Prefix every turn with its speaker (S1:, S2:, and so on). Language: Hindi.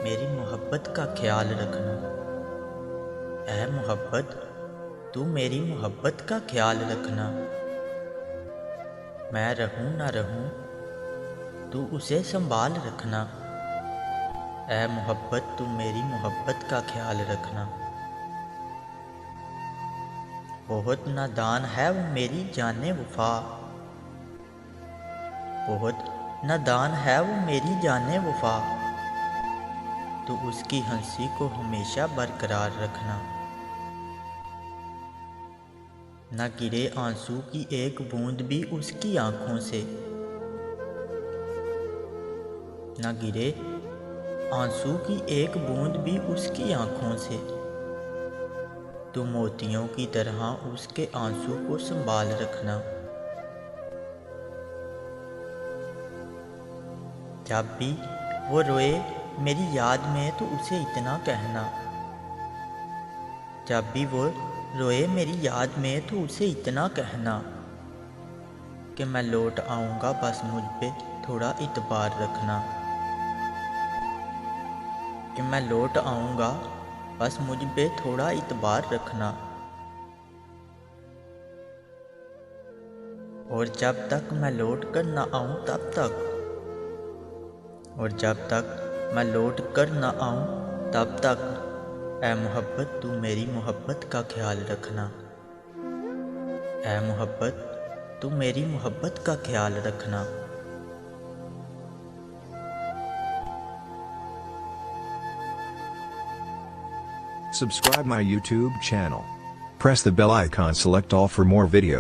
S1: मेरी मोहब्बत का ख्याल रखना। ऐ मोहब्बत, तू मेरी मोहब्बत का ख्याल रखना। मैं रहूं ना रहूं, तू उसे संभाल रखना। ऐ मोहब्बत, तू मेरी मोहब्बत का ख्याल रखना। बहुत नादान है वो मेरी जाने वफा, बहुत नादान है वो मेरी जाने वफा। तो उसकी हंसी को हमेशा बरकरार रखना। न गिरे आंसू की एक बूंद भी उसकी आंखों से, न गिरे आंसू की एक बूंद भी उसकी आंखों से। तो मोतियों की तरह उसके आंसू को संभाल रखना। जब भी वो रोए मेरी याद में तो उसे इतना कहना, जब भी वो रोए मेरी याद में तो उसे इतना कहना कि मैं लौट आऊँगा, बस मुझ पे थोड़ा इतबार रखना। कि मैं लौट आऊँगा, बस मुझ पे थोड़ा इतबार रखना। और जब तक मैं लौट कर ना आऊँ तब तक, और जब तक मैं लौट कर ना आऊँ तब तक, ऐ मोहब्बत तू मेरी मोहब्बत का ख्याल रखना। ऐ मोहब्बत, तू मेरी मोहब्बत का ख्याल रखना।
S2: Subscribe my YouTube channel. Press the bell icon, select all for more videos.